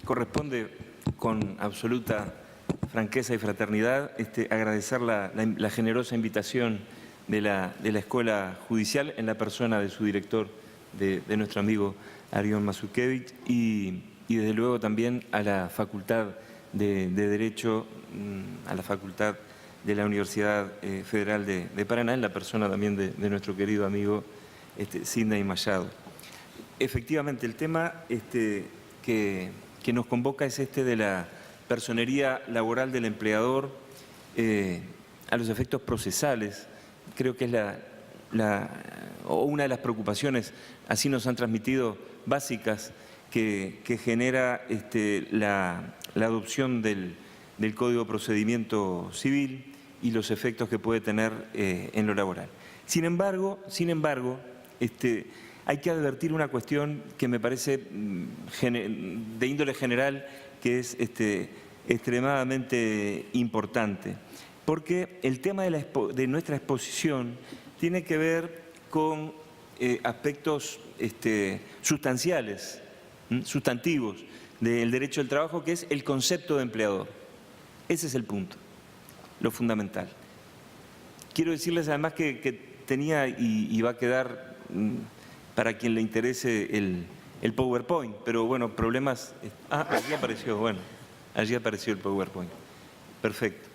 corresponde con absoluta franqueza y fraternidad agradecer la generosa invitación de la Escuela Judicial en la persona de su director, de nuestro amigo Arión Mazukevich, y desde luego también a la Facultad de Derecho, a la Facultad de la Universidad Federal de Paraná, en la persona también de nuestro querido amigo Sidney Mallado. Efectivamente, el tema que nos convoca es de la personería laboral del empleador a los efectos procesales. Creo que es una de las preocupaciones, así nos han transmitido, básicas que genera la adopción del Código de Procedimiento Civil y los efectos que puede tener en lo laboral. Sin embargo, hay que advertir una cuestión que me parece de índole general, que es extremadamente importante, porque el tema de nuestra exposición tiene que ver con aspectos sustanciales, sustantivos del derecho del trabajo, que es el concepto de empleador. Ese es el punto, lo fundamental. Quiero decirles además que tenía y va a quedar para quien le interese el PowerPoint, pero bueno, problemas... allí apareció, bueno, allí apareció el PowerPoint. Perfecto.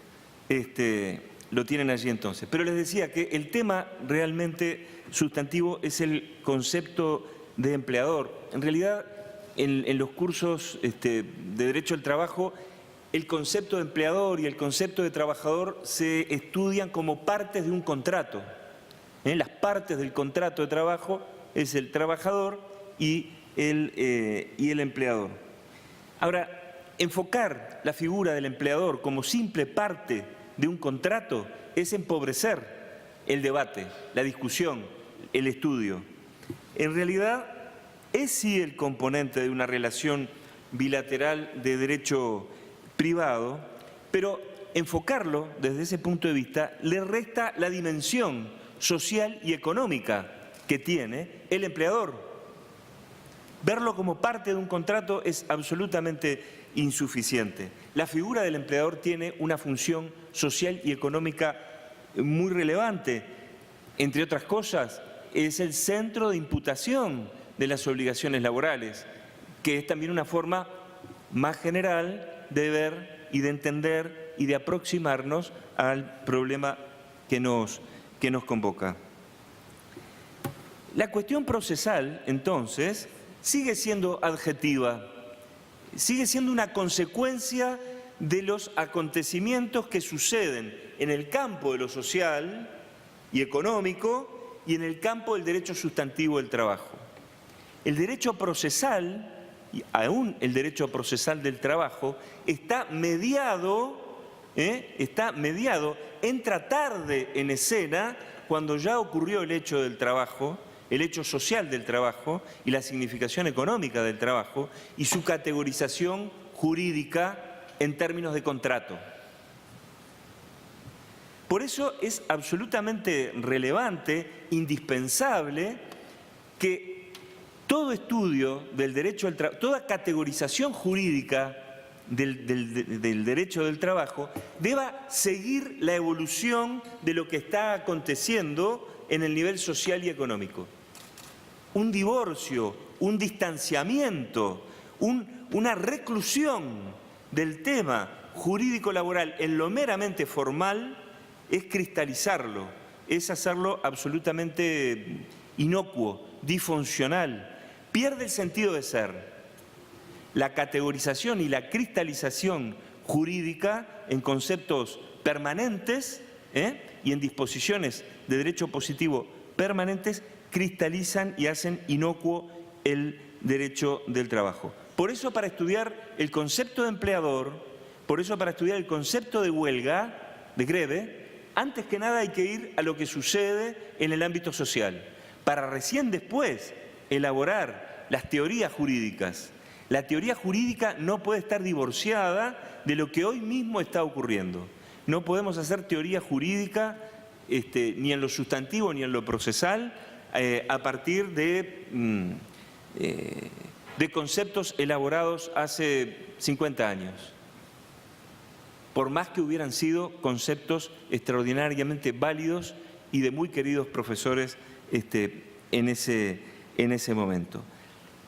Lo tienen allí entonces. Pero les decía que el tema realmente sustantivo es el concepto de empleador. En realidad, en los cursos de Derecho del Trabajo, el concepto de empleador y el concepto de trabajador se estudian como partes de un contrato. Las partes del contrato de trabajo es el trabajador y el empleador. Ahora, enfocar la figura del empleador como simple parte de un contrato es empobrecer el debate, la discusión, el estudio. En realidad, es sí el componente de una relación bilateral de derecho privado, pero enfocarlo desde ese punto de vista le resta la dimensión social y económica que tiene el empleador. Verlo como parte de un contrato es absolutamente insuficiente. La figura del empleador tiene una función social y económica muy relevante. Entre otras cosas, es el centro de imputación de las obligaciones laborales, que es también una forma más general de ver y de entender y de aproximarnos al problema que nos convoca. La cuestión procesal, entonces, sigue siendo adjetiva, sigue siendo una consecuencia de los acontecimientos que suceden en el campo de lo social y económico y en el campo del derecho sustantivo del trabajo. El derecho procesal, y aún el derecho procesal del trabajo, está mediado, entra tarde en escena cuando ya ocurrió el hecho del trabajo, el hecho social del trabajo y la significación económica del trabajo y su categorización jurídica en términos de contrato. Por eso es absolutamente relevante, indispensable, que todo estudio del derecho al trabajo, toda categorización jurídica del derecho del trabajo deba seguir la evolución de lo que está aconteciendo en el nivel social y económico. Un divorcio, un distanciamiento, una reclusión del tema jurídico-laboral en lo meramente formal es cristalizarlo, es hacerlo absolutamente inocuo, disfuncional, pierde el sentido de ser. La categorización y la cristalización jurídica en conceptos permanentes y en disposiciones de derecho positivo permanentes cristalizan y hacen inocuo el derecho del trabajo. Por eso, para estudiar el concepto de empleador, por eso para estudiar el concepto de huelga, de greve, antes que nada hay que ir a lo que sucede en el ámbito social, para recién después elaborar las teorías jurídicas. La teoría jurídica no puede estar divorciada de lo que hoy mismo está ocurriendo. No podemos hacer teoría jurídica ni en lo sustantivo ni en lo procesal a partir de de conceptos elaborados hace 50 años, por más que hubieran sido conceptos extraordinariamente válidos y de muy queridos profesores en ese momento.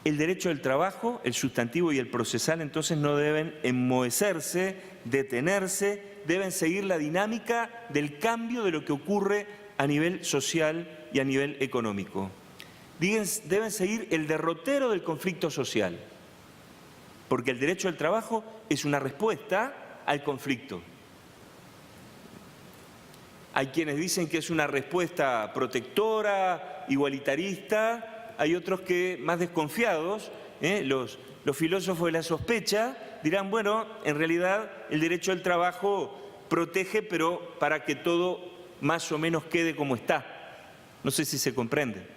El derecho del trabajo, el sustantivo y el procesal, entonces, no deben enmohecerse, detenerse, deben seguir la dinámica del cambio de lo que ocurre a nivel social y a nivel económico. Deben seguir el derrotero del conflicto social, porque el derecho del trabajo es una respuesta al conflicto. Hay quienes dicen que es una respuesta protectora, igualitarista. Hay otros que, más desconfiados, los filósofos de la sospecha, dirán, bueno, en realidad el derecho al trabajo protege, pero para que todo más o menos quede como está. No sé si se comprende.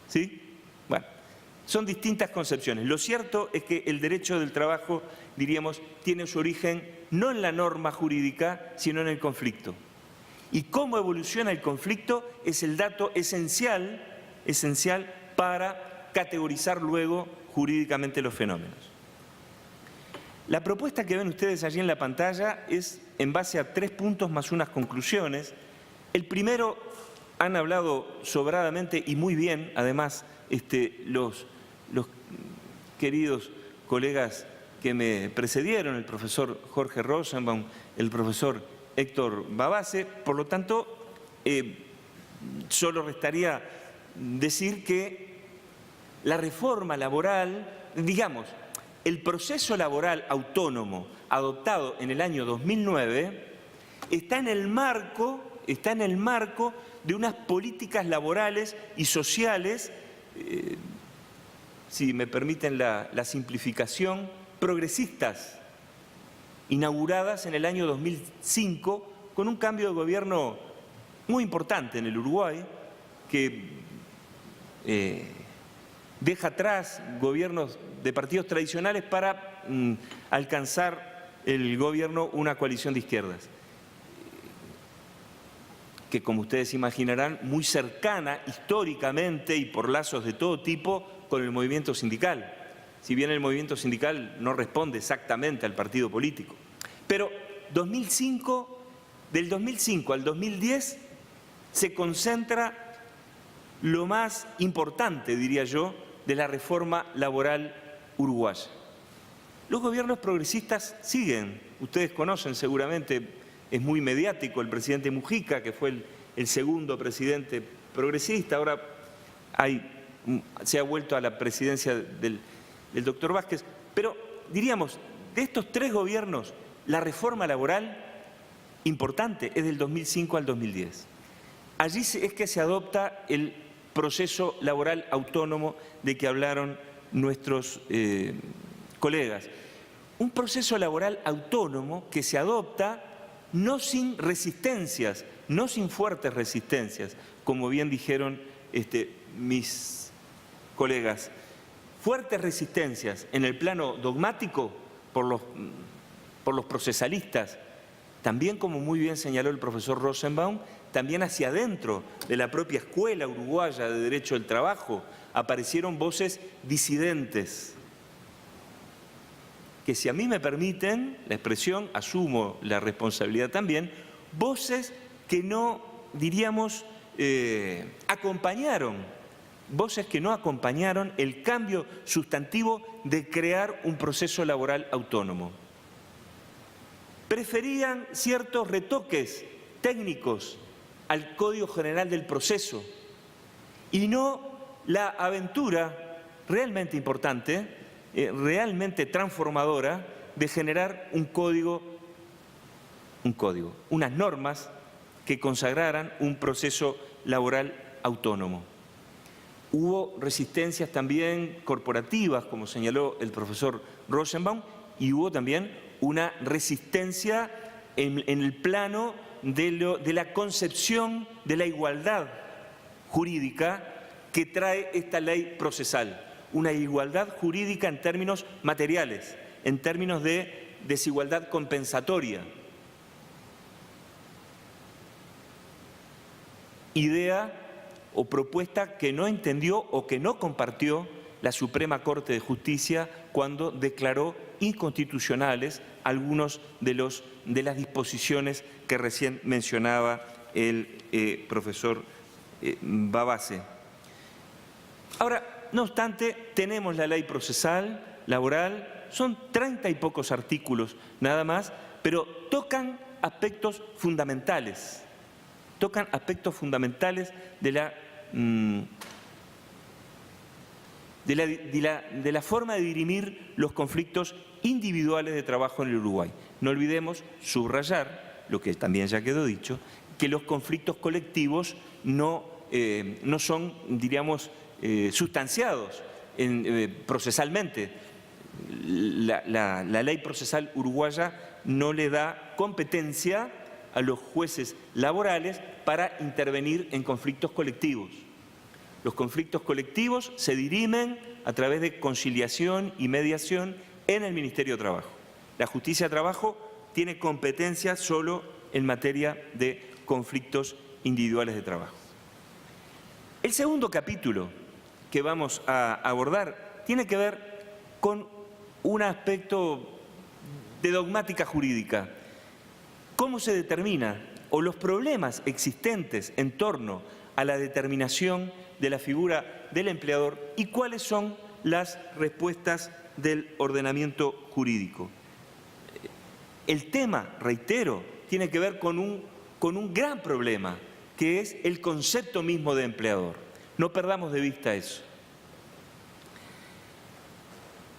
¿Sí? Bueno, son distintas concepciones. Lo cierto es que el derecho del trabajo, diríamos, tiene su origen no en la norma jurídica, sino en el conflicto. Y cómo evoluciona el conflicto es el dato esencial para categorizar luego jurídicamente los fenómenos. La propuesta que ven ustedes allí en la pantalla es en base a 3 puntos más unas conclusiones. El primero, han hablado sobradamente y muy bien, además, los queridos colegas que me precedieron, el profesor Jorge Rosenbaum, el profesor Héctor Babase. Por lo tanto, solo restaría decir que la reforma laboral, digamos, el proceso laboral autónomo adoptado en el año 2009 está en el marco de unas políticas laborales y sociales, si me permiten la simplificación, progresistas, inauguradas en el año 2005 con un cambio de gobierno muy importante en el Uruguay, que deja atrás gobiernos de partidos tradicionales para alcanzar el gobierno una coalición de izquierdas, que, como ustedes imaginarán, muy cercana históricamente y por lazos de todo tipo con el movimiento sindical, si bien el movimiento sindical no responde exactamente al partido político. Pero del 2005 al 2010 se concentra lo más importante, diría yo, de la reforma laboral uruguaya. Los gobiernos progresistas siguen, ustedes conocen seguramente, es muy mediático el presidente Mujica, que fue el segundo presidente progresista, ahora se ha vuelto a la presidencia del doctor Vázquez, pero diríamos, de estos 3 gobiernos, la reforma laboral importante es del 2005 al 2010. Allí es que se adopta el proceso laboral autónomo de que hablaron nuestros colegas. Un proceso laboral autónomo que se adopta no sin resistencias, no sin fuertes resistencias, como bien dijeron mis colegas. Fuertes resistencias en el plano dogmático por los procesalistas, también, como muy bien señaló el profesor Rosenbaum, también hacia adentro de la propia escuela uruguaya de Derecho del Trabajo aparecieron voces disidentes, que, si a mí me permiten la expresión, asumo la responsabilidad también, voces que no, diríamos, acompañaron el cambio sustantivo de crear un proceso laboral autónomo. Preferían ciertos retoques técnicos al Código General del Proceso y no la aventura realmente importante, realmente transformadora, de generar un código, unas normas que consagraran un proceso laboral autónomo. Hubo resistencias también corporativas, como señaló el profesor Rosenbaum, y hubo también una resistencia en el plano de la concepción de la igualdad jurídica que trae esta ley procesal. Una igualdad jurídica en términos materiales, en términos de desigualdad compensatoria. Idea o propuesta que no entendió o que no compartió la Suprema Corte de Justicia cuando declaró inconstitucionales algunos de las disposiciones que recién mencionaba el profesor Babase. Ahora, no obstante, tenemos la ley procesal laboral, son 30 y pocos artículos nada más, pero tocan aspectos fundamentales de la forma de dirimir los conflictos individuales de trabajo en el Uruguay. No olvidemos subrayar, lo que también ya quedó dicho, que los conflictos colectivos no son, diríamos, sustanciados procesalmente. La ley procesal uruguaya no le da competencia a los jueces laborales para intervenir en conflictos colectivos. Los conflictos colectivos se dirimen a través de conciliación y mediación en el Ministerio de Trabajo. La Justicia de Trabajo tiene competencia solo en materia de conflictos individuales de trabajo. El segundo capítulo que vamos a abordar tiene que ver con un aspecto de dogmática jurídica. ¿Cómo se determina o los problemas existentes en torno a la determinación de la figura del empleador y cuáles son las respuestas del ordenamiento jurídico? El tema, reitero, tiene que ver con un gran problema, que es el concepto mismo de empleador. No perdamos de vista eso.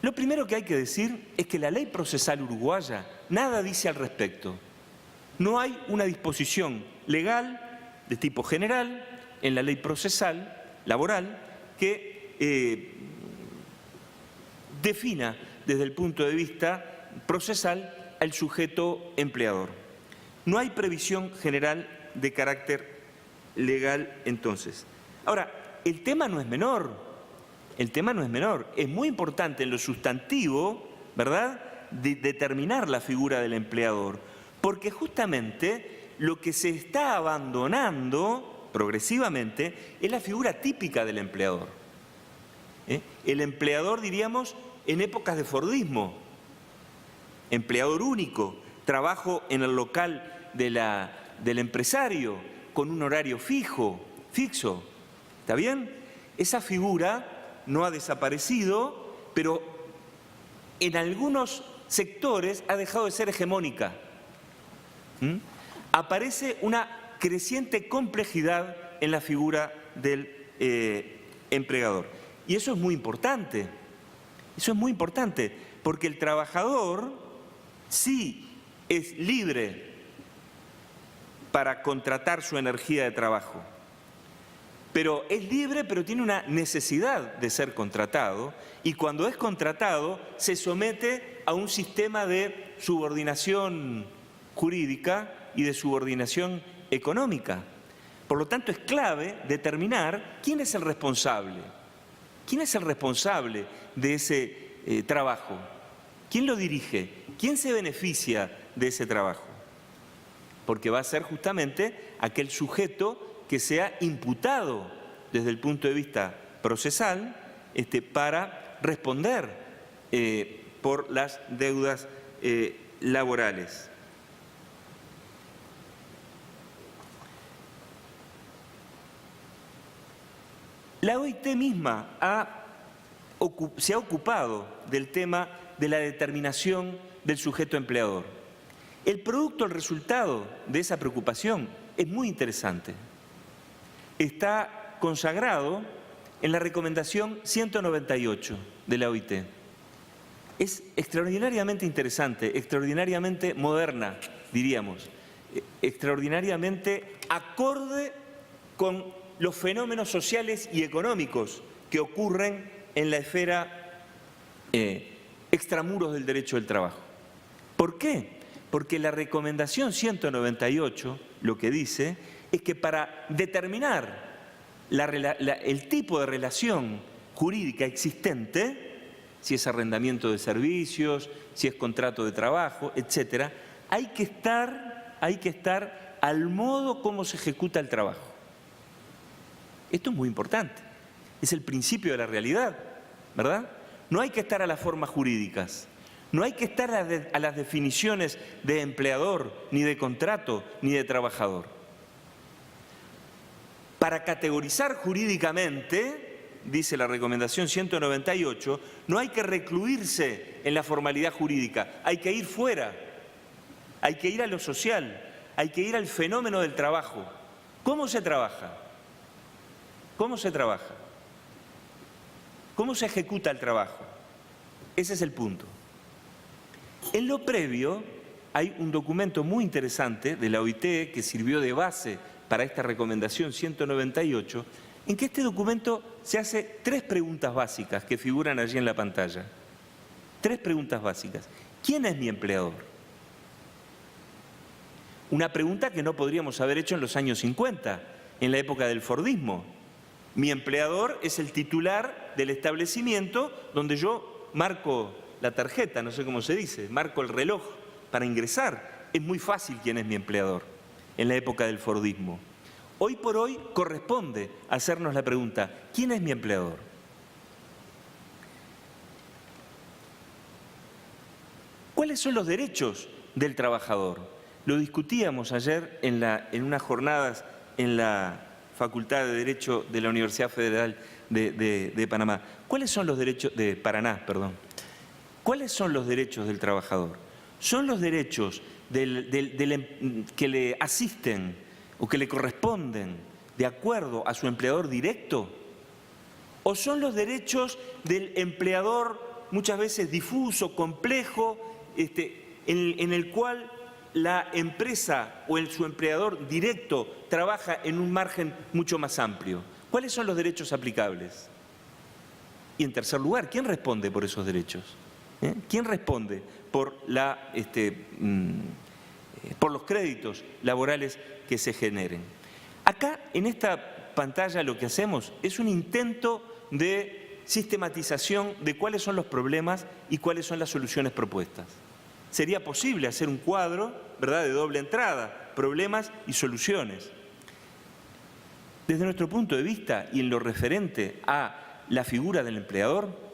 Lo primero que hay que decir es que la ley procesal uruguaya nada dice al respecto. No hay una disposición legal de tipo general en la ley procesal laboral que defina desde el punto de vista procesal al sujeto empleador. No hay previsión general de carácter legal entonces. Ahora, el tema no es menor, es muy importante en lo sustantivo, ¿verdad?, de determinar la figura del empleador, porque justamente lo que se está abandonando progresivamente es la figura típica del empleador. El empleador, diríamos, en épocas de fordismo, empleador único, trabajo en el local del empresario, con un horario fixo, ¿está bien? Esa figura no ha desaparecido, pero en algunos sectores ha dejado de ser hegemónica. Aparece una creciente complejidad en la figura del empleador. Y eso es muy importante. Porque el trabajador sí es libre para contratar su energía de trabajo. Pero es libre, pero tiene una necesidad de ser contratado, y cuando es contratado se somete a un sistema de subordinación jurídica y de subordinación económica. Por lo tanto, es clave determinar quién es el responsable. ¿Quién es el responsable de ese trabajo? ¿Quién lo dirige? ¿Quién se beneficia de ese trabajo? Porque va a ser justamente aquel sujeto que sea imputado desde el punto de vista procesal para responder por las deudas laborales. La OIT misma se ha ocupado del tema de la determinación del sujeto empleador. El producto, el resultado de esa preocupación es muy interesante. Está consagrado en la recomendación 198 de la OIT. Es extraordinariamente interesante, extraordinariamente moderna, diríamos, extraordinariamente acorde con los fenómenos sociales y económicos que ocurren en la esfera extramuros del derecho del trabajo. ¿Por qué? Porque la recomendación 198 lo que dice es que para determinar el tipo de relación jurídica existente, si es arrendamiento de servicios, si es contrato de trabajo, etcétera, hay que estar al modo como se ejecuta el trabajo. Esto es muy importante, es el principio de la realidad. ¿verdad? No hay que estar a las formas jurídicas, no hay que estar a las definiciones de empleador, ni de contrato, ni de trabajador. Para categorizar jurídicamente, dice la recomendación 198, no hay que recluirse en la formalidad jurídica, hay que ir fuera, hay que ir a lo social, hay que ir al fenómeno del trabajo. ¿Cómo se trabaja? ¿Cómo se trabaja? ¿Cómo se ejecuta el trabajo? Ese es el punto. En lo previo hay un documento muy interesante de la OIT que sirvió de base para esta recomendación 198, en que este documento se hace 3 preguntas básicas que figuran allí en la pantalla. 3 preguntas básicas. ¿Quién es mi empleador? Una pregunta que no podríamos haber hecho en los años 50, en la época del Fordismo. Mi empleador es el titular del establecimiento donde yo marco la tarjeta, no sé cómo se dice, marco el reloj para ingresar. Es muy fácil quién es mi empleador en la época del Fordismo. Hoy por hoy corresponde hacernos la pregunta, ¿quién es mi empleador? ¿Cuáles son los derechos del trabajador? Lo discutíamos ayer en unas jornadas en la Facultad de Derecho de la Universidad Federal de Panamá. ¿Cuáles son los derechos de Paraná, perdón? ¿Cuáles son los derechos del trabajador? ¿Son los derechos que le asisten o que le corresponden de acuerdo a su empleador directo? ¿O son los derechos del empleador muchas veces difuso, complejo, en el cual la empresa o su empleador directo trabaja en un margen mucho más amplio? ¿Cuáles son los derechos aplicables? Y en tercer lugar, ¿quién responde por esos derechos? ¿Quién responde por los créditos laborales que se generen? Acá, en esta pantalla, lo que hacemos es un intento de sistematización de cuáles son los problemas y cuáles son las soluciones propuestas. Sería posible hacer un cuadro, ¿verdad?, de doble entrada, problemas y soluciones. Desde nuestro punto de vista y en lo referente a la figura del empleador,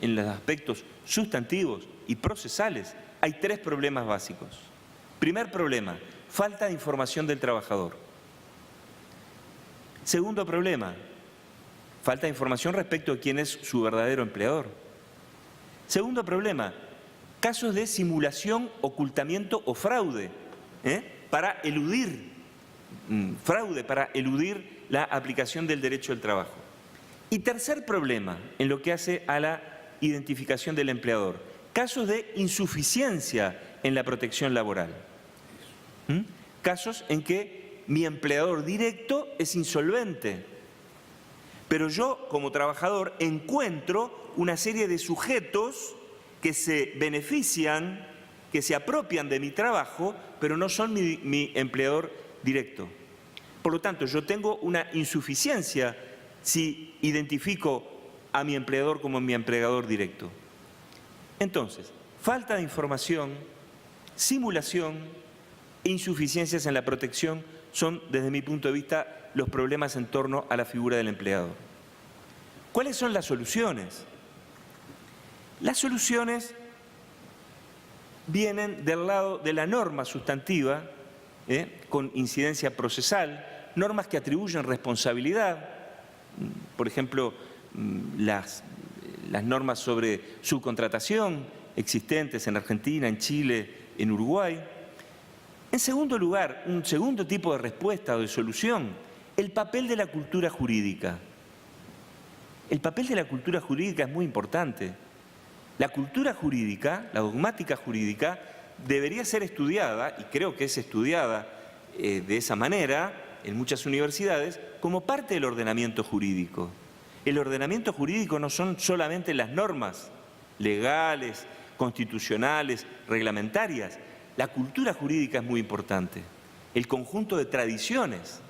en los aspectos sustantivos y procesales, hay 3 problemas básicos. Primer problema, falta de información del trabajador. Segundo problema, falta de información respecto a quién es su verdadero empleador. Segundo problema, casos de simulación, ocultamiento o fraude, para eludir la aplicación del derecho del trabajo. Y tercer problema, en lo que hace a la identificación del empleador, casos de insuficiencia en la protección laboral. Casos en que mi empleador directo es insolvente, pero yo como trabajador encuentro una serie de sujetos que se benefician, que se apropian de mi trabajo, pero no son mi empleador directo. Por lo tanto, yo tengo una insuficiencia si identifico a mi empleador como mi empleador directo. Entonces, falta de información, simulación e insuficiencias en la protección son, desde mi punto de vista, los problemas en torno a la figura del empleador. ¿Cuáles son las soluciones? Las soluciones vienen del lado de la norma sustantiva, con incidencia procesal, normas que atribuyen responsabilidad, por ejemplo, las normas sobre subcontratación existentes en Argentina, en Chile, en Uruguay. En segundo lugar, un segundo tipo de respuesta o de solución, el papel de la cultura jurídica. El papel de la cultura jurídica es muy importante. La cultura jurídica, la dogmática jurídica, debería ser estudiada, y creo que es estudiada de esa manera en muchas universidades, como parte del ordenamiento jurídico. El ordenamiento jurídico no son solamente las normas legales, constitucionales, reglamentarias. La cultura jurídica es muy importante. El conjunto de tradiciones.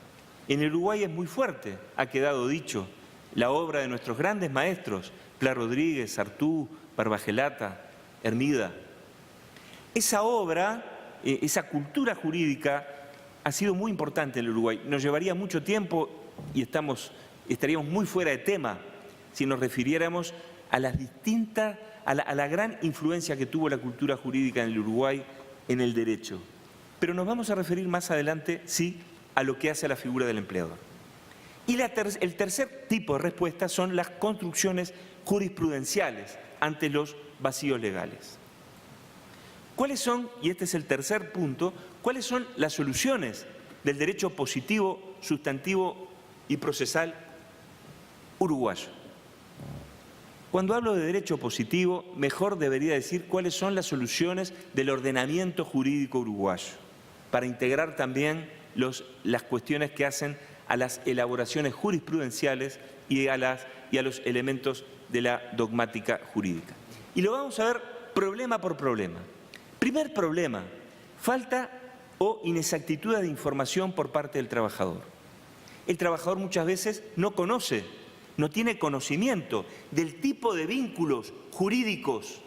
En el Uruguay es muy fuerte, ha quedado dicho, la obra de nuestros grandes maestros, Pla Rodríguez, Artú, Barbagelata, Hermida. Esa obra, esa cultura jurídica ha sido muy importante en el Uruguay. Nos llevaría mucho tiempo y estaríamos muy fuera de tema si nos refiriéramos a la gran influencia que tuvo la cultura jurídica en el Uruguay en el derecho. Pero nos vamos a referir más adelante, sí, a lo que hace a la figura del empleador. Y el tercer tipo de respuesta son las construcciones jurisprudenciales ante los vacíos legales. ¿Cuáles son, y este es el tercer punto, cuáles son las soluciones del derecho positivo, sustantivo y procesal uruguayo? Cuando hablo de derecho positivo, mejor debería decir cuáles son las soluciones del ordenamiento jurídico uruguayo, para integrar también las cuestiones que hacen a las elaboraciones jurisprudenciales y a los elementos de la dogmática jurídica. Y lo vamos a ver problema por problema. Primer problema, falta o inexactitud de información por parte del trabajador. El trabajador muchas veces no conoce, no tiene conocimiento del tipo de vínculos jurídicos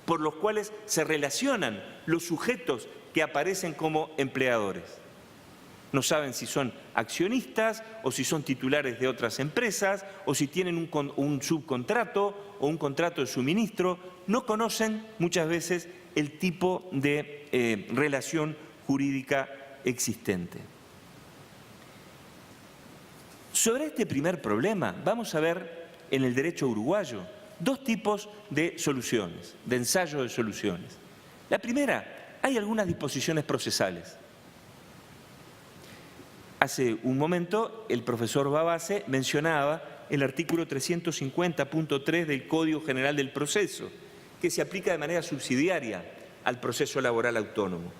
por los cuales se relacionan los sujetos que aparecen como empleadores. No saben si son accionistas o si son titulares de otras empresas o si tienen un subcontrato o un contrato de suministro. No conocen muchas veces el tipo de relación jurídica existente. Sobre este primer problema vamos a ver en el derecho uruguayo dos tipos de soluciones, de ensayo de soluciones. La primera, hay algunas disposiciones procesales. Hace un momento el profesor Babase mencionaba el artículo 350.3 del Código General del Proceso, que se aplica de manera subsidiaria al proceso laboral autónomo.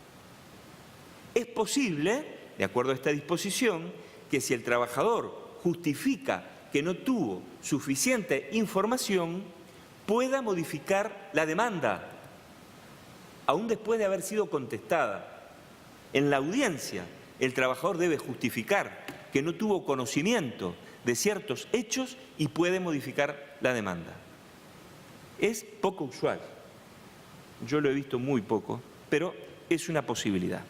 Es posible, de acuerdo a esta disposición, que si el trabajador justifica que no tuvo suficiente información, pueda modificar la demanda, aún después de haber sido contestada. En la audiencia, el trabajador debe justificar que no tuvo conocimiento de ciertos hechos y puede modificar la demanda. Es poco usual, yo lo he visto muy poco, pero es una posibilidad.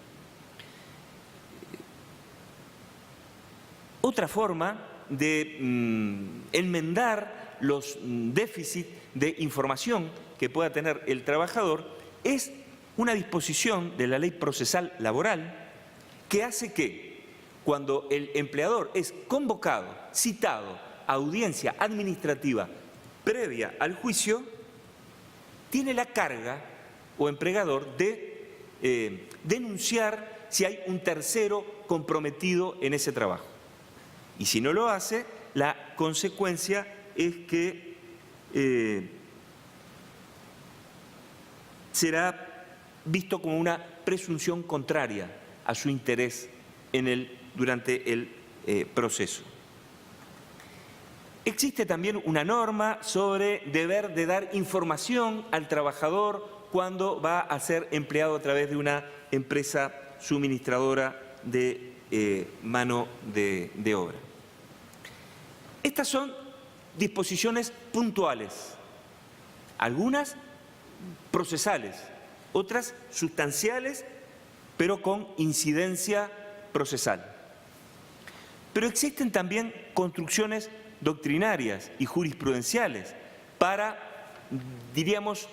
Otra forma de enmendar los déficits de información que pueda tener el trabajador es una disposición de la Ley Procesal Laboral que hace que cuando el empleador es convocado, citado a audiencia administrativa previa al juicio, tiene la carga o empleador de denunciar si hay un tercero comprometido en ese trabajo. Y si no lo hace, la consecuencia es que será visto como una presunción contraria a su interés durante el proceso. Existe también una norma sobre deber de dar información al trabajador cuando va a ser empleado a través de una empresa suministradora de mano de obra. Estas son disposiciones puntuales, algunas procesales, otras sustanciales, pero con incidencia procesal. Pero existen también construcciones doctrinarias y jurisprudenciales para, diríamos,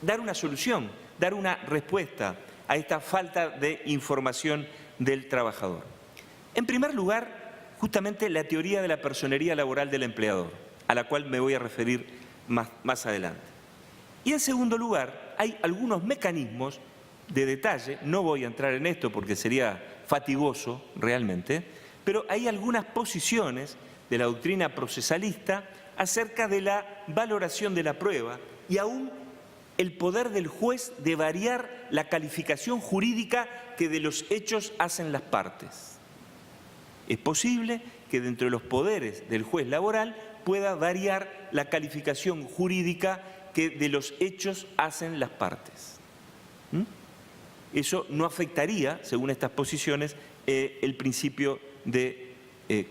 dar una solución, dar una respuesta a esta falta de información del trabajador. En primer lugar, justamente la teoría de la personería laboral del empleador, a la cual me voy a referir más adelante. Y en segundo lugar, hay algunos mecanismos de detalle, no voy a entrar en esto porque sería fatigoso realmente, pero hay algunas posiciones de la doctrina procesalista acerca de la valoración de la prueba y aún el poder del juez de variar la calificación jurídica que de los hechos hacen las partes. Es posible que dentro de los poderes del juez laboral pueda variar la calificación jurídica que de los hechos hacen las partes. Eso no afectaría, según estas posiciones, el principio de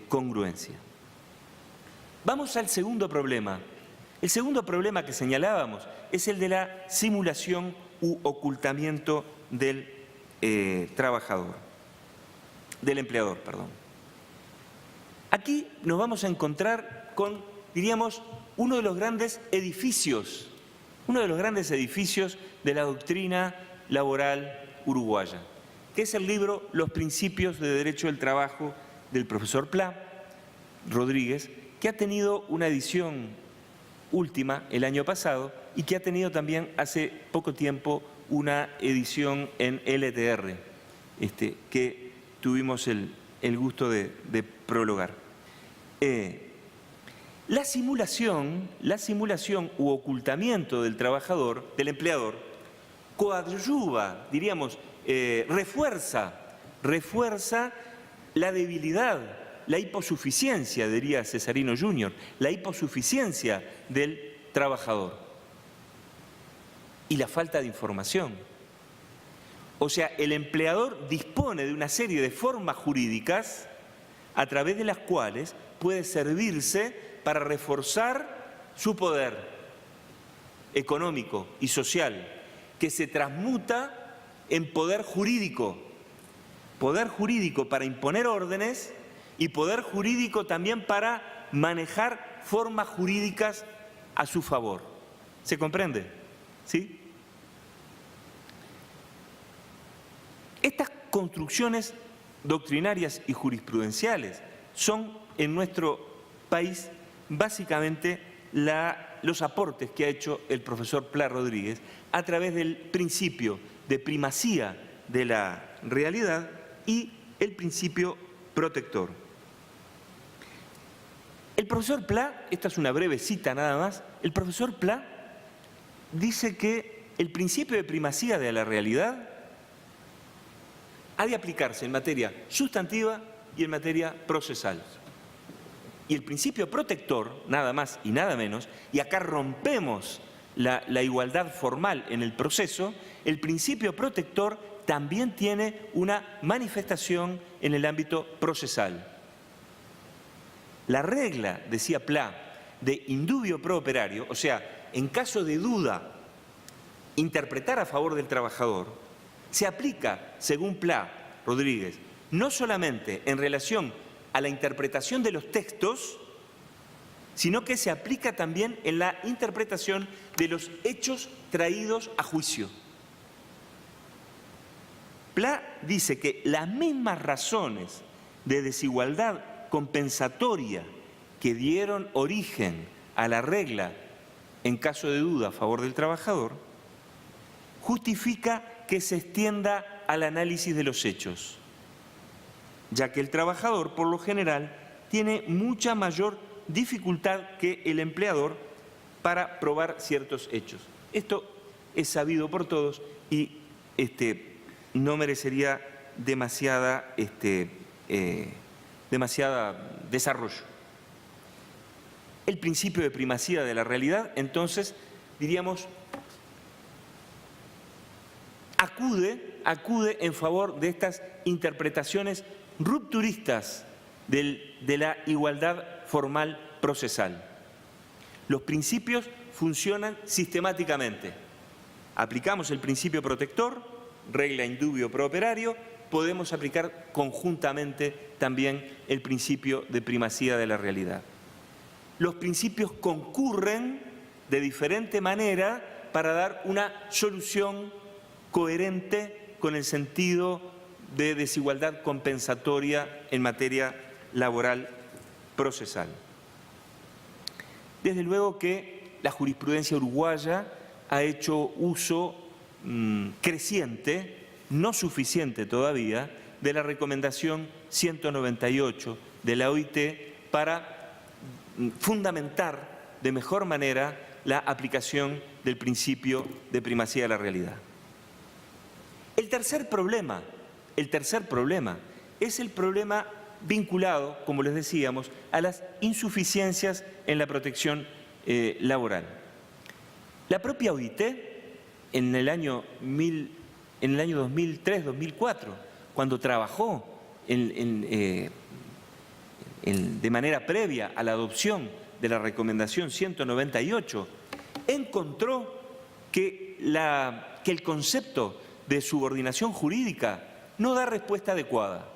congruencia. Vamos al segundo problema. El segundo problema que señalábamos es el de la simulación u ocultamiento del empleador, perdón. Aquí nos vamos a encontrar con, diríamos, uno de los grandes edificios de la doctrina laboral uruguaya, que es el libro Los Principios de Derecho del Trabajo del profesor Plá Rodríguez, que ha tenido una edición última el año pasado y que ha tenido también hace poco tiempo una edición en LTR, que tuvimos el gusto de prologar. La simulación u ocultamiento del trabajador, del empleador, coadyuva, diríamos, refuerza la debilidad, la hiposuficiencia, diría Cesarino Jr., la hiposuficiencia del trabajador y la falta de información. O sea, el empleador dispone de una serie de formas jurídicas a través de las cuales puede servirse para reforzar su poder económico y social, que se transmuta en poder jurídico para imponer órdenes y poder jurídico también para manejar formas jurídicas a su favor. ¿Se comprende? ¿Sí? Estas construcciones doctrinarias y jurisprudenciales son en nuestro país básicamente los aportes que ha hecho el profesor Plá Rodríguez a través del principio de primacía de la realidad y el principio protector. El profesor Plá, esta es una breve cita nada más, el profesor Plá dice que el principio de primacía de la realidad ha de aplicarse en materia sustantiva y en materia procesal. Y el principio protector, nada más y nada menos, y acá rompemos la igualdad formal en el proceso, el principio protector también tiene una manifestación en el ámbito procesal. La regla, decía Plá, de indubio pro operario, o sea, en caso de duda, interpretar a favor del trabajador, se aplica, según Plá Rodríguez, no solamente en relación a la interpretación de los textos, sino que se aplica también en la interpretación de los hechos traídos a juicio. Plá dice que las mismas razones de desigualdad compensatoria que dieron origen a la regla en caso de duda a favor del trabajador, justifica que se extienda al análisis de los hechos, ya que el trabajador, por lo general, tiene mucha mayor dificultad que el empleador para probar ciertos hechos. Esto es sabido por todos y no merecería demasiada desarrollo. El principio de primacía de la realidad, entonces, diríamos, acude en favor de estas interpretaciones rupturistas de la igualdad formal procesal. Los principios funcionan sistemáticamente. Aplicamos el principio protector, regla indubio pro operario, podemos aplicar conjuntamente también el principio de primacía de la realidad. Los principios concurren de diferente manera para dar una solución coherente con el sentido de desigualdad compensatoria en materia laboral procesal. Desde luego que la jurisprudencia uruguaya ha hecho uso creciente, no suficiente todavía, de la recomendación 198 de la OIT para fundamentar de mejor manera la aplicación del principio de primacía de la realidad. El tercer problema es el problema vinculado, como les decíamos, a las insuficiencias en la protección laboral. La propia OIT, en el año 2003-2004, cuando trabajó de manera previa a la adopción de la recomendación 198, encontró que el concepto de subordinación jurídica no da respuesta adecuada.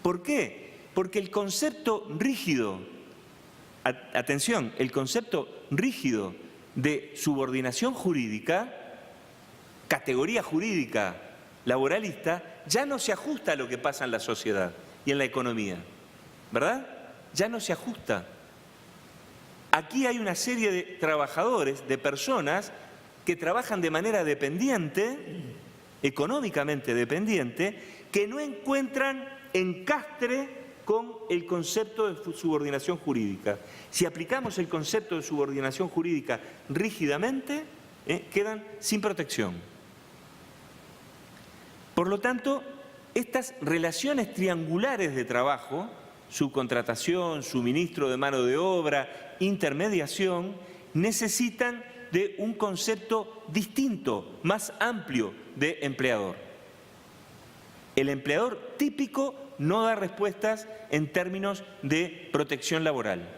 ¿Por qué? Porque el concepto rígido, atención, el concepto rígido de subordinación jurídica, categoría jurídica laboralista, ya no se ajusta a lo que pasa en la sociedad y en la economía, ¿verdad? Ya no se ajusta. Aquí hay una serie de trabajadores, de personas que trabajan de manera dependiente, económicamente dependiente, que no encuentran encastre con el concepto de subordinación jurídica. Si aplicamos el concepto de subordinación jurídica rígidamente, quedan sin protección. Por lo tanto, estas relaciones triangulares de trabajo, subcontratación, suministro de mano de obra, intermediación, necesitan de un concepto distinto, más amplio de empleador. El empleador típico no da respuestas en términos de protección laboral,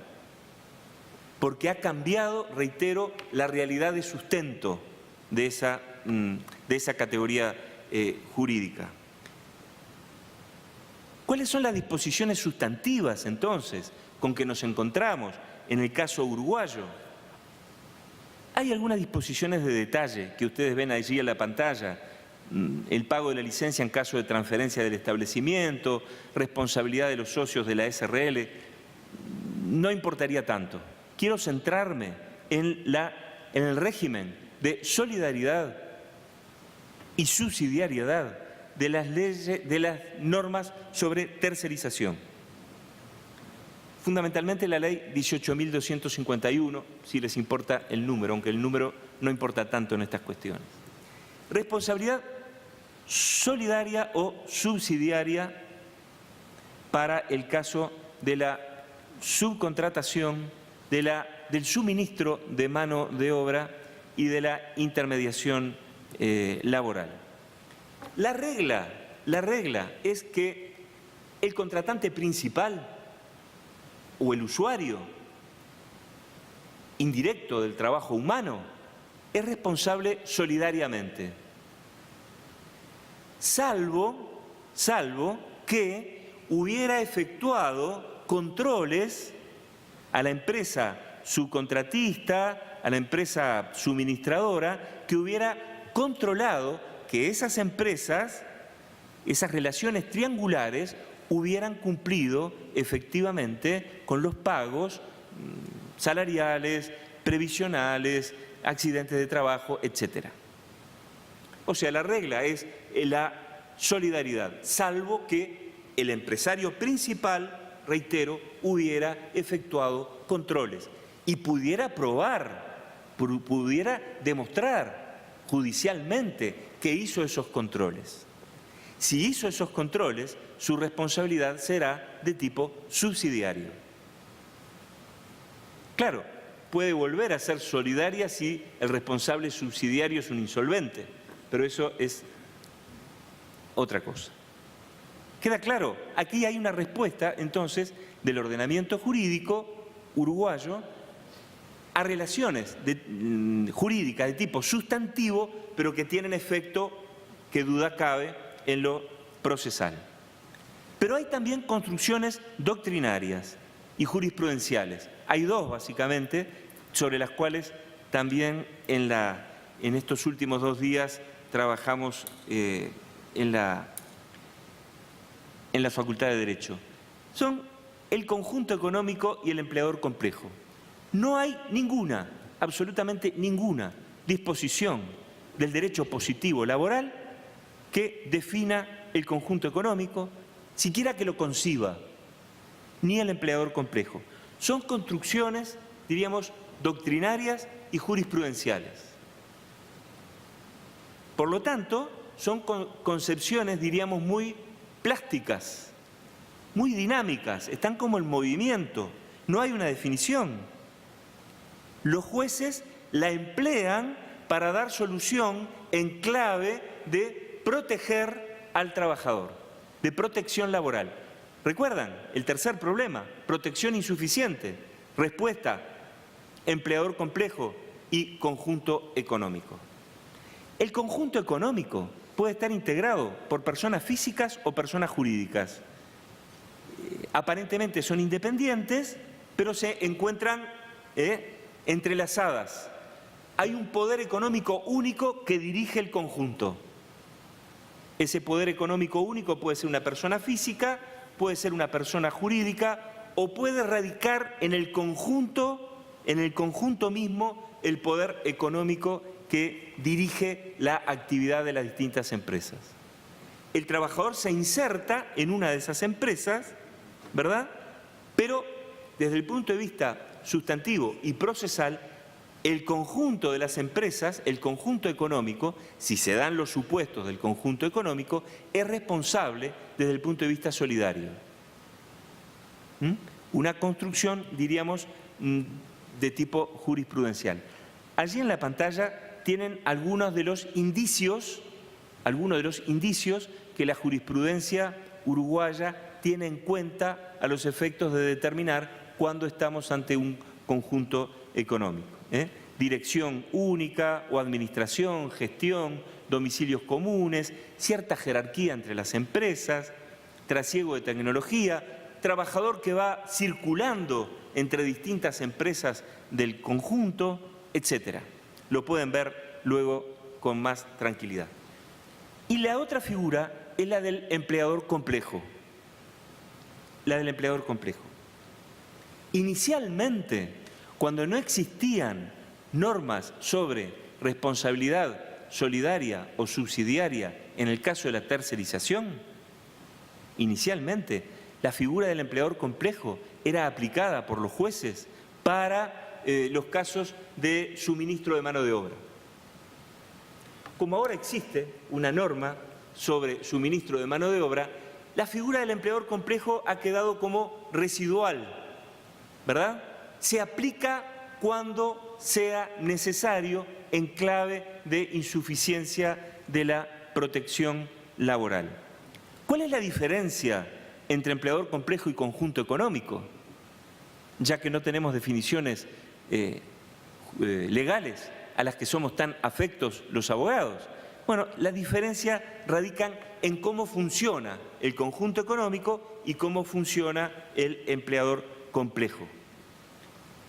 porque ha cambiado, reitero, la realidad de sustento de esa categoría jurídica. ¿Cuáles son las disposiciones sustantivas, entonces, con que nos encontramos en el caso uruguayo? Hay algunas disposiciones de detalle que ustedes ven allí en la pantalla. El pago de la licencia en caso de transferencia del establecimiento, responsabilidad de los socios de la SRL, no importaría tanto. Quiero centrarme en el régimen de solidaridad y subsidiariedad de las leyes, de las normas sobre tercerización. Fundamentalmente la ley 18.251, si les importa el número, aunque el número no importa tanto en estas cuestiones. Responsabilidad solidaria o subsidiaria para el caso de la subcontratación, del suministro de mano de obra y de la intermediación laboral. La regla es que el contratante principal o el usuario indirecto del trabajo humano es responsable solidariamente, salvo que hubiera efectuado controles a la empresa subcontratista, a la empresa suministradora, que hubiera controlado que esas empresas, esas relaciones triangulares, hubieran cumplido efectivamente con los pagos salariales, previsionales, accidentes de trabajo, etc. O sea, la regla es la solidaridad, salvo que el empresario principal, reitero, hubiera efectuado controles y pudiera probar, pudiera demostrar judicialmente que hizo esos controles. Si hizo esos controles, su responsabilidad será de tipo subsidiario. Claro, puede volver a ser solidaria si el responsable subsidiario es un insolvente, pero eso es otra cosa. ¿Queda claro? Aquí hay una respuesta, entonces, del ordenamiento jurídico uruguayo a relaciones jurídicas de tipo sustantivo, pero que tienen efecto, que duda cabe, en lo procesal. Pero hay también construcciones doctrinarias y jurisprudenciales. Hay dos, básicamente, sobre las cuales también en estos últimos 2 días trabajamos en la Facultad de Derecho. Son el conjunto económico y el empleador complejo. No hay ninguna, absolutamente ninguna, disposición del derecho positivo laboral que defina el conjunto económico, siquiera que lo conciba, ni el empleador complejo. Son construcciones, diríamos, doctrinarias y jurisprudenciales. Por lo tanto, son concepciones, diríamos, muy plásticas, muy dinámicas, están como en movimiento, no hay una definición. Los jueces la emplean para dar solución en clave de proteger al trabajador, de protección laboral. ¿Recuerdan? El tercer problema, protección insuficiente, respuesta, empleador complejo y conjunto económico. El conjunto económico puede estar integrado por personas físicas o personas jurídicas. aparentemente son independientes, pero se encuentran entrelazadas. Hay un poder económico único que dirige el conjunto. Ese poder económico único puede ser una persona física, puede ser una persona jurídica o puede radicar en el conjunto mismo el poder económico que dirige la actividad de las distintas empresas. El trabajador se inserta en una de esas empresas, ¿verdad? Pero desde el punto de vista sustantivo y procesal, el conjunto de las empresas, el conjunto económico, si se dan los supuestos del conjunto económico, es responsable desde el punto de vista solidario. Una construcción, diríamos, de tipo jurisprudencial. Allí en la pantalla tienen algunos de los indicios que la jurisprudencia uruguaya tiene en cuenta a los efectos de determinar cuándo estamos ante un conjunto económico. Dirección única o administración, gestión, domicilios comunes, cierta jerarquía entre las empresas, trasiego de tecnología, trabajador que va circulando entre distintas empresas del conjunto, etcétera. Lo pueden ver luego con más tranquilidad. Y la otra figura es la del empleador complejo. La del empleador complejo. Inicialmente, cuando no existían normas sobre responsabilidad solidaria o subsidiaria en el caso de la tercerización, inicialmente la figura del empleador complejo era aplicada por los jueces para los casos de suministro de mano de obra. Como ahora existe una norma sobre suministro de mano de obra, la figura del empleador complejo ha quedado como residual, ¿verdad? Se aplica cuando sea necesario en clave de insuficiencia de la protección laboral. ¿Cuál es la diferencia entre empleador complejo y conjunto económico? Ya que no tenemos definiciones legales a las que somos tan afectos los abogados. Bueno, la diferencia radica en cómo funciona el conjunto económico y cómo funciona el empleador complejo.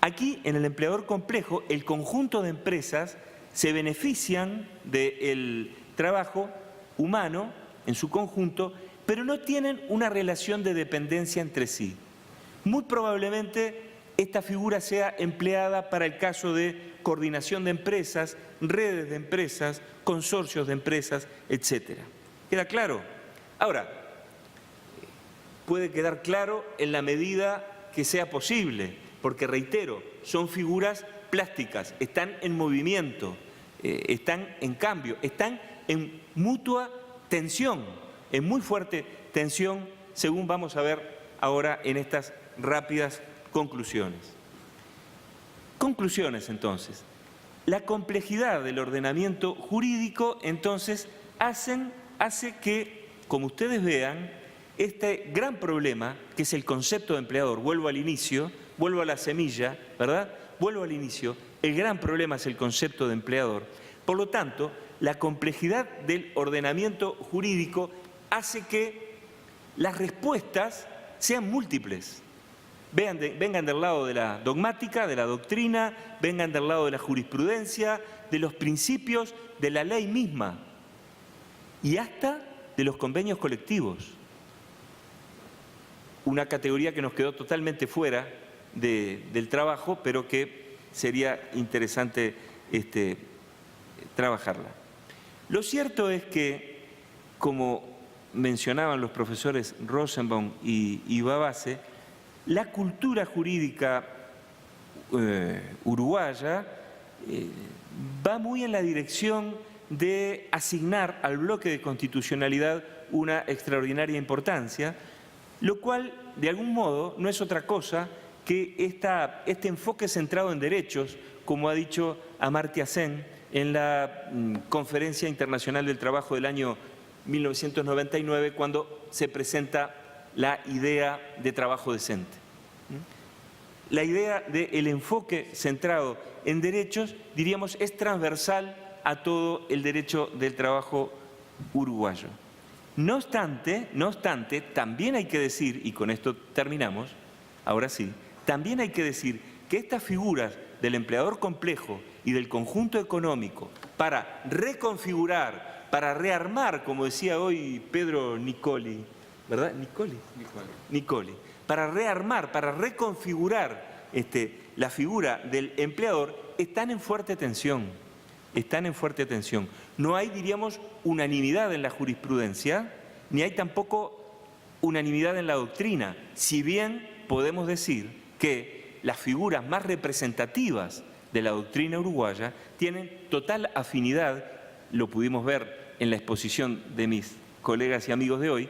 Aquí, en el empleador complejo, el conjunto de empresas se benefician del trabajo humano en su conjunto, pero no tienen una relación de dependencia entre sí. Muy probablemente esta figura sea empleada para el caso de coordinación de empresas, redes de empresas, consorcios de empresas, etc. ¿Queda claro? Ahora, puede quedar claro en la medida que sea posible, porque reitero, son figuras plásticas, están en movimiento, están en cambio, están en mutua tensión, en muy fuerte tensión, según vamos a ver ahora en estas rápidas conclusiones. Conclusiones, entonces. La complejidad del ordenamiento jurídico, entonces, hace que, como ustedes vean, este gran problema, que es el concepto de empleador, vuelvo al inicio, vuelvo a la semilla, ¿verdad? Vuelvo al inicio, el gran problema es el concepto de empleador. Por lo tanto, la complejidad del ordenamiento jurídico hace que las respuestas sean múltiples. Vengan del lado de la dogmática, de la doctrina, vengan del lado de la jurisprudencia, de los principios, de la ley misma y hasta de los convenios colectivos. Una categoría que nos quedó totalmente fuera del trabajo, pero que sería interesante trabajarla. Lo cierto es que, como mencionaban los profesores Rosenbaum y Babase, la cultura jurídica uruguaya va muy en la dirección de asignar al bloque de constitucionalidad una extraordinaria importancia, lo cual, de algún modo, no es otra cosa que este enfoque centrado en derechos, como ha dicho Amartya Sen en la Conferencia Internacional del Trabajo del año 1999, cuando se presenta la idea de trabajo decente. La idea del enfoque centrado en derechos, diríamos, es transversal a todo el derecho del trabajo uruguayo. No obstante, también hay que decir, y con esto terminamos, ahora sí, también hay que decir que estas figuras del empleador complejo y del conjunto económico para reconfigurar, para rearmar, como decía hoy Pedro Nicoli, ¿verdad? Nicoli. Para rearmar, para reconfigurar la figura del empleador, están en fuerte tensión. No hay, diríamos, unanimidad en la jurisprudencia, ni hay tampoco unanimidad en la doctrina, si bien podemos decir que las figuras más representativas de la doctrina uruguaya tienen total afinidad, lo pudimos ver en la exposición de mis colegas y amigos de hoy,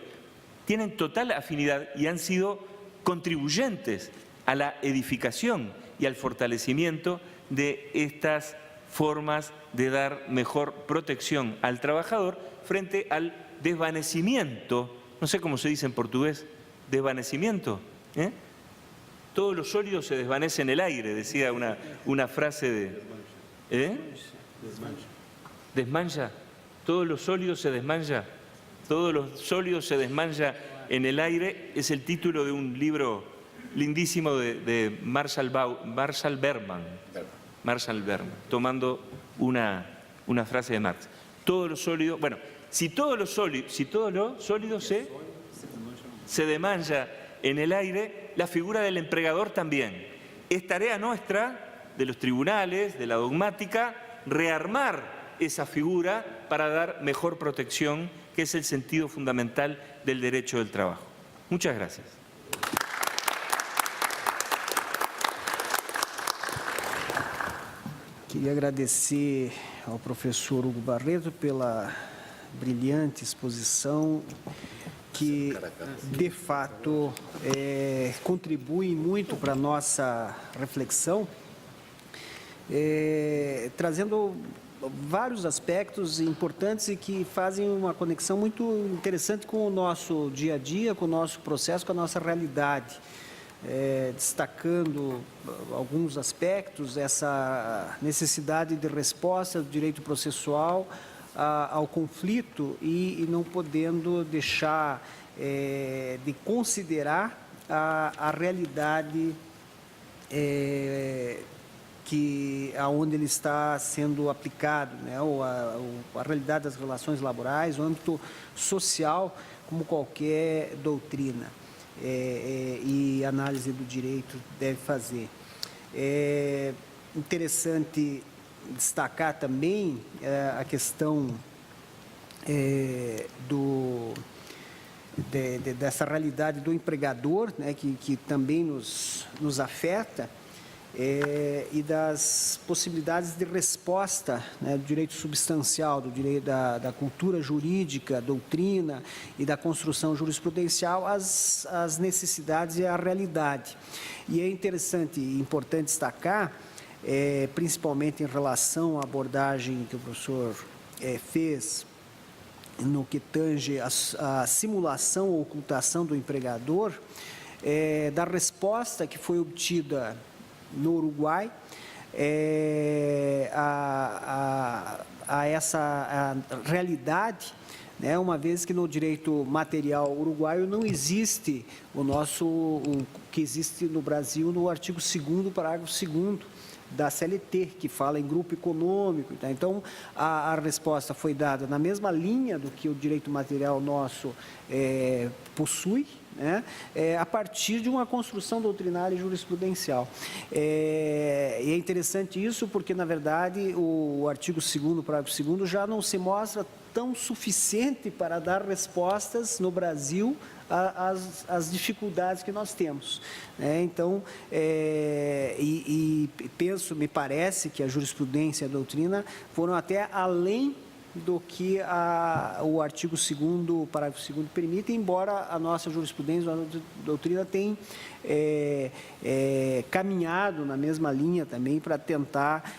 tienen total afinidad y han sido contribuyentes a la edificación y al fortalecimiento de estas formas de dar mejor protección al trabajador frente al desvanecimiento, no sé cómo se dice en portugués, desvanecimiento, ¿eh? Todo lo sólido se desvanece en el aire, decía una frase de... ¿Desmancha? Todo lo sólido se desmancha. Todo lo sólido se desmancha en el aire, es el título de un libro lindísimo de Marshall Berman, tomando una frase de Marx. Todo lo sólido, bueno, si todo lo sólido se desmancha en el aire, la figura del empregador también. Es tarea nuestra, de los tribunales, de la dogmática, rearmar esa figura para dar mejor protección, que es el sentido fundamental del derecho del trabajo. Muchas gracias. Queria agradecer ao professor Hugo Barreto pela brilhante exposição, que de fato contribui muito para a nossa reflexão, trazendo vários aspectos importantes e que fazem uma conexão muito interessante com o nosso dia a dia, com o nosso processo, com a nossa realidade. Destacando alguns aspectos, essa necessidade de resposta do direito processual ao conflito e não podendo deixar de considerar a realidade aonde ele está sendo aplicado, né? a realidade das relações laborais, o âmbito social, como qualquer doutrina e análise do direito deve fazer. É interessante destacar também a questão dessa realidade do empregador, né, que também nos afeta, e das possibilidades de resposta, né, do direito substancial, do direito da cultura jurídica, doutrina e da construção jurisprudencial às necessidades e à realidade. E é interessante e importante destacar, principalmente em relação à abordagem que o professor fez no que tange a simulação ou ocultação do empregador, da resposta que foi obtida no Uruguai a essa realidade, né, uma vez que no direito material uruguaio não existe o que existe no Brasil no artigo 2º, parágrafo 2º da CLT, que fala em grupo econômico. Tá? Então, a resposta foi dada na mesma linha do que o direito material nosso possui, né? A partir de uma construção doutrinária e jurisprudencial. E é interessante isso porque, na verdade, o artigo 2º, parágrafo 2º, já não se mostra tão suficiente para dar respostas no Brasil às dificuldades que nós temos. Então, me parece que a jurisprudência e a doutrina foram até além do que o artigo 2º, parágrafo 2º permite, embora a nossa jurisprudência, a nossa doutrina tem caminhado na mesma linha também para tentar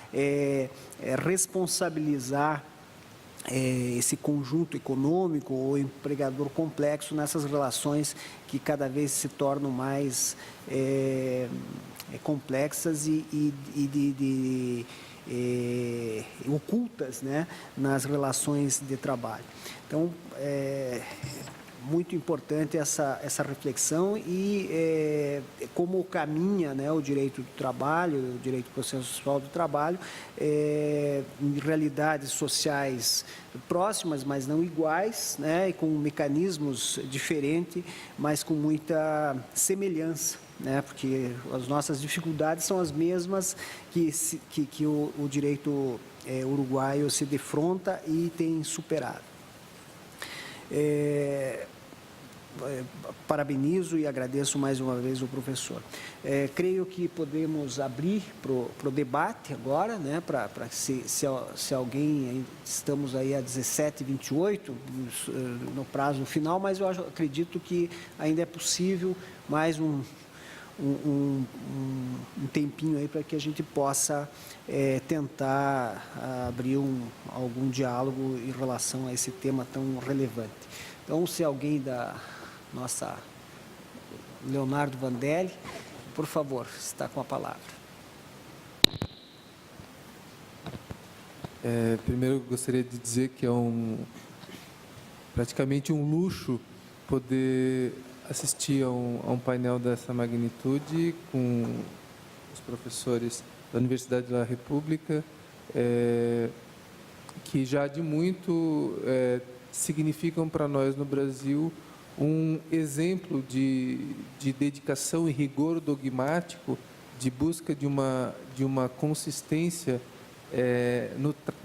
responsabilizar esse conjunto econômico ou empregador complexo nessas relações que cada vez se tornam mais complexas e ocultas, né, nas relações de trabalho. Então, muito importante essa reflexão e como caminha, né, o direito do trabalho, o direito processual do trabalho, em realidades sociais próximas, mas não iguais, né, e com mecanismos diferentes, mas com muita semelhança, né, porque as nossas dificuldades são as mesmas que o direito uruguaio se defronta e tem superado. Parabenizo e agradeço mais uma vez o professor. Creio que podemos abrir para o debate agora, né, para se alguém, estamos aí a 17h28, no prazo final, mas eu acredito que ainda é possível mais um tempinho aí para que a gente possa tentar abrir algum diálogo em relação a esse tema tão relevante. Então, se alguém da nossa Leonardo Vandelli, por favor, está com a palavra. Primeiro, eu gostaria de dizer que é praticamente um luxo poder assistir a um painel dessa magnitude com os professores da Universidade da República, que já de muito significam para nós no Brasil um exemplo de dedicação e rigor dogmático, de busca de uma consistência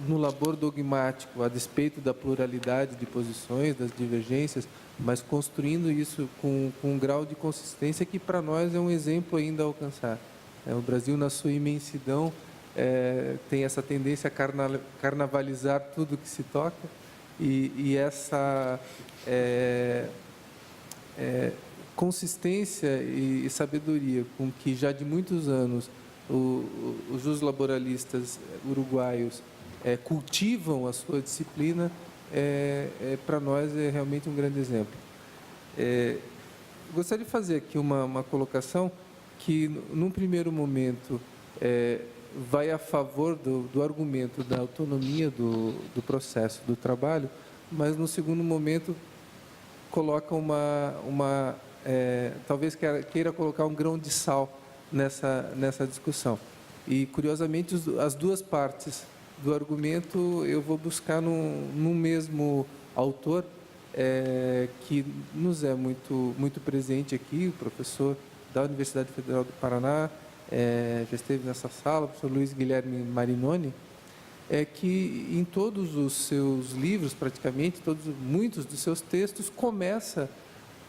no labor dogmático, a despeito da pluralidade de posições, das divergências, mas construindo isso com um grau de consistência que para nós é um exemplo ainda a alcançar. O Brasil, na sua imensidão, tem essa tendência a carnavalizar tudo que se toca, e essa consistência e sabedoria com que já de muitos anos os laboralistas uruguaios cultivam a sua disciplina, para nós é realmente um grande exemplo. Gostaria de fazer aqui uma colocação que, num primeiro momento, vai a favor do argumento da autonomia do processo do trabalho, mas, no segundo momento, coloca talvez queira colocar um grão de sal nessa discussão. E, curiosamente, as duas partes do argumento eu vou buscar no mesmo autor, que nos é muito presente aqui, o professor da Universidade Federal do Paraná, já esteve nessa sala, o professor Luiz Guilherme Marinoni, que em todos os seus livros, praticamente, muitos dos seus textos, começa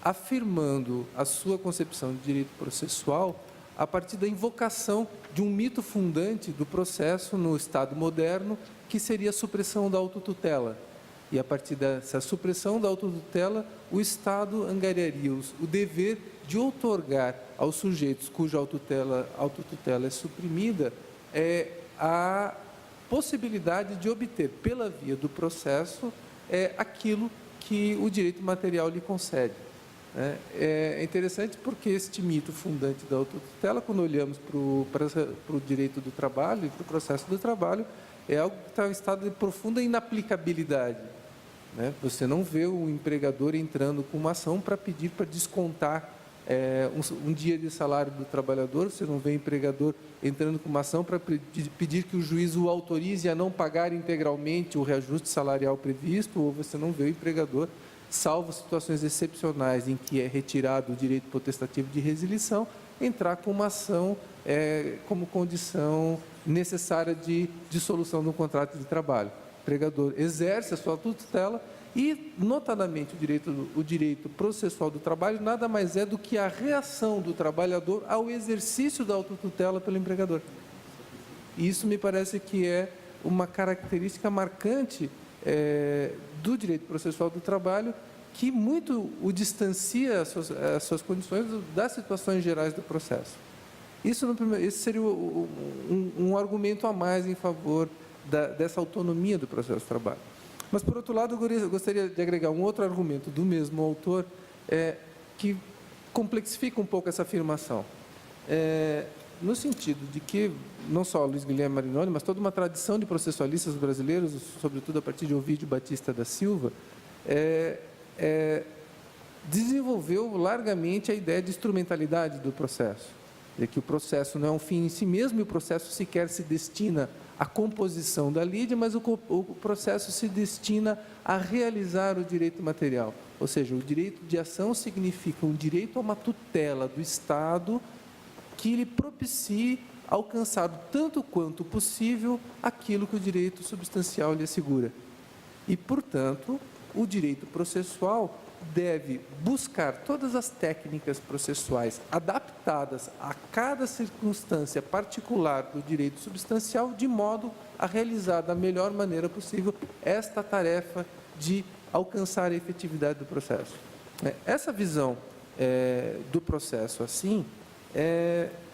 afirmando a sua concepção de direito processual a partir da invocação de um mito fundante do processo no Estado moderno, que seria a supressão da autotutela. E, a partir dessa supressão da autotutela, o Estado angariaria o dever de outorgar aos sujeitos cuja autotutela é suprimida a possibilidade de obter, pela via do processo, aquilo que o direito material lhe concede. É interessante porque este mito fundante da autotutela, quando olhamos para o direito do trabalho e para o processo do trabalho, é algo que está em estado de profunda inaplicabilidade. Você não vê o empregador entrando com uma ação para pedir para descontar um dia de salário do trabalhador, você não vê o empregador entrando com uma ação para pedir que o juiz o autorize a não pagar integralmente o reajuste salarial previsto, ou você não vê o empregador, salvo situações excepcionais em que é retirado o direito potestativo de resilição, entrar com uma ação como condição necessária de dissolução do contrato de trabalho. O empregador exerce a sua tutela e, notadamente, o direito processual do trabalho nada mais é do que a reação do trabalhador ao exercício da autotutela pelo empregador. E isso me parece que é uma característica marcante do direito processual do trabalho, que muito o distancia as suas condições das situações gerais do processo. Esse seria um argumento a mais em favor dessa autonomia do processo do trabalho. Mas, por outro lado, eu gostaria de agregar um outro argumento do mesmo autor, que complexifica um pouco essa afirmação. No sentido de que, não só Luiz Guilherme Marinoni, mas toda uma tradição de processualistas brasileiros, sobretudo a partir de Ovídio Batista da Silva, desenvolveu largamente a ideia de instrumentalidade do processo, de que o processo não é um fim em si mesmo e o processo sequer se destina à composição da lide, mas o processo se destina a realizar o direito material. Ou seja, o direito de ação significa um direito a uma tutela do Estado que lhe propicie alcançar tanto quanto possível aquilo que o direito substancial lhe assegura. E, portanto, o direito processual deve buscar todas as técnicas processuais adaptadas a cada circunstância particular do direito substancial, de modo a realizar da melhor maneira possível esta tarefa de alcançar a efetividade do processo. Essa visão do processo, assim,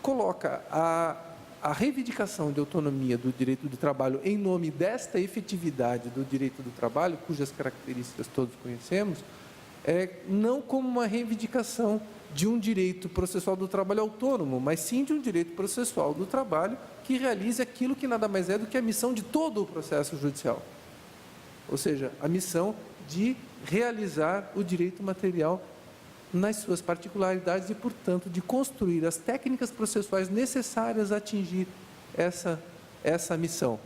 coloca a reivindicação de autonomia do direito do trabalho em nome desta efetividade do direito do trabalho, cujas características todos conhecemos, não como uma reivindicação de um direito processual do trabalho autônomo, mas sim de um direito processual do trabalho que realize aquilo que nada mais é do que a missão de todo o processo judicial. Ou seja, a missão de realizar o direito material nas suas particularidades e, portanto, de construir as técnicas processuais necessárias a atingir essa missão.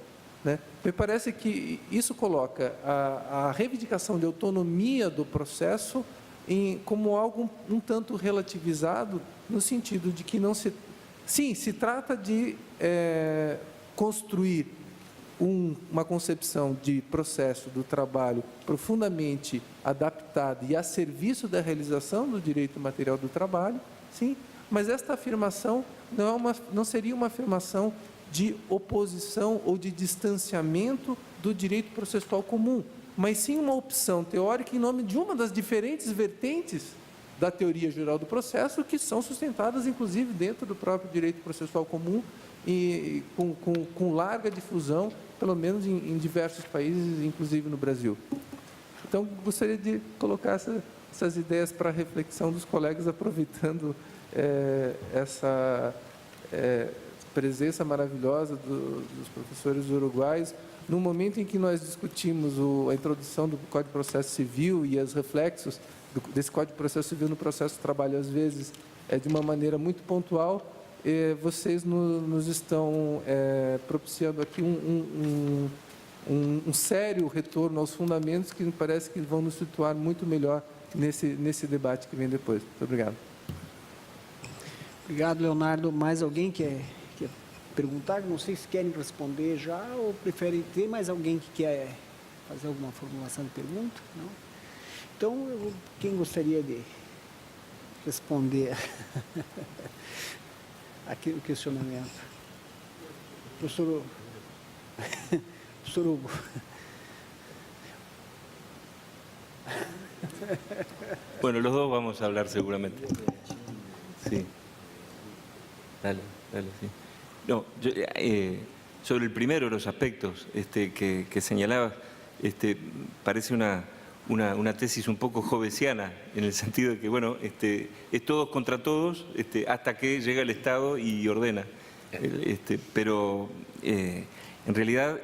Me parece que isso coloca a reivindicação de autonomia do processo como algo um tanto relativizado, no sentido de que não se... Sim, se trata de construir uma concepção de processo do trabalho profundamente adaptada e a serviço da realização do direito material do trabalho, sim, mas esta afirmação não seria uma afirmação de oposição ou de distanciamento do direito processual comum, mas sim uma opção teórica em nome de uma das diferentes vertentes da teoria geral do processo, que são sustentadas, inclusive, dentro do próprio direito processual comum e com larga difusão, pelo menos em diversos países, inclusive no Brasil. Então, gostaria de colocar essas ideias para a reflexão dos colegas, aproveitando essa presença maravilhosa dos professores uruguaios, no momento em que nós discutimos a introdução do Código de Processo Civil e os reflexos desse Código de Processo Civil no processo de trabalho, às vezes, de uma maneira muito pontual, vocês nos estão propiciando aqui um sério retorno aos fundamentos que me parece que vão nos situar muito melhor nesse debate que vem depois. Muito obrigado. Obrigado, Leonardo. Mais alguém quer perguntar? Não sei se querem responder já ou preferem ter mais alguém que quer fazer alguma formulação de pergunta? Não? Então, quem gostaria de responder aqui o questionamento? Professor Hugo. Bueno, los dos vamos a hablar seguramente. Sí. Dale, sí. No, sobre el primero de los aspectos que señalabas, parece una tesis un poco jovesiana, en el sentido de que, bueno, es todos contra todos hasta que llega el Estado y ordena. Pero en realidad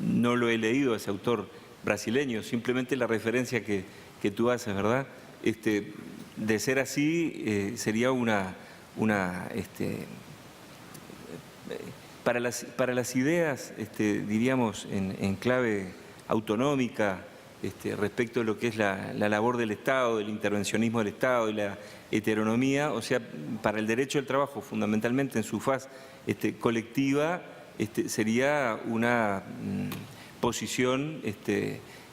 no lo he leído a ese autor brasileño, simplemente la referencia que tú haces, ¿verdad? De ser así, sería para las ideas, diríamos, en clave autonómica, respecto de lo que es la labor del Estado, del intervencionismo del Estado y la heteronomía, o sea, para el derecho del trabajo, fundamentalmente en su faz colectiva, sería una posición,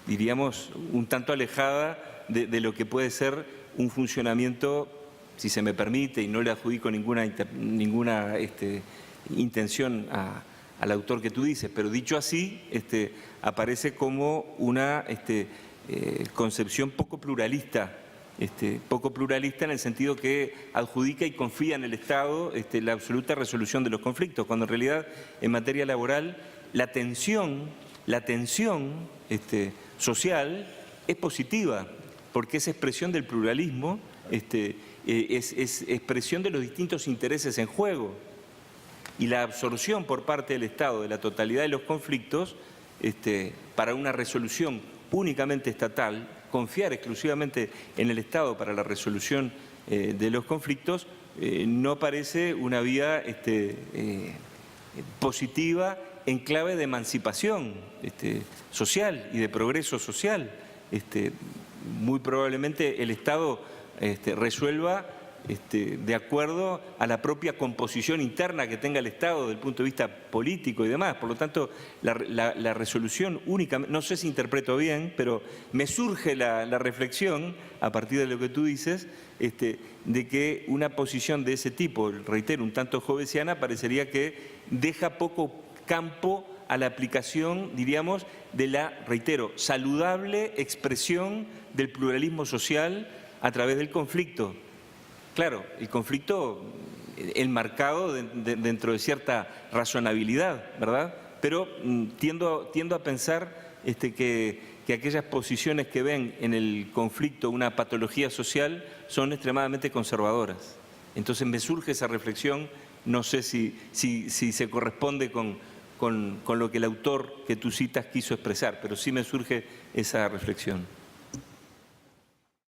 diríamos, un tanto alejada de lo que puede ser un funcionamiento, si se me permite, y no le adjudico ninguna intención al autor que tú dices, pero dicho así, aparece como una concepción poco pluralista en el sentido que adjudica y confía en el Estado la absoluta resolución de los conflictos, cuando en realidad en materia laboral la tensión la tensión social es positiva, porque es expresión del pluralismo, es expresión de los distintos intereses en juego. Y la absorción por parte del Estado de la totalidad de los conflictos para una resolución únicamente estatal, confiar exclusivamente en el Estado para la resolución de los conflictos, no parece una vía positiva en clave de emancipación social y de progreso social. Muy probablemente el Estado resuelva de acuerdo a la propia composición interna que tenga el Estado desde el punto de vista político y demás. Por lo tanto, la resolución única, no sé si interpreto bien, pero me surge la reflexión, a partir de lo que tú dices, de que una posición de ese tipo, reitero, un tanto jovesiana, parecería que deja poco campo a la aplicación, diríamos, de la, reitero, saludable expresión del pluralismo social a través del conflicto. Claro, el conflicto enmarcado dentro de cierta razonabilidad, ¿verdad? Pero tiendo a pensar que aquellas posiciones que ven en el conflicto una patología social son extremadamente conservadoras. Entonces me surge esa reflexión, no sé si se corresponde con lo que el autor que tú citas quiso expresar, pero sí me surge esa reflexión.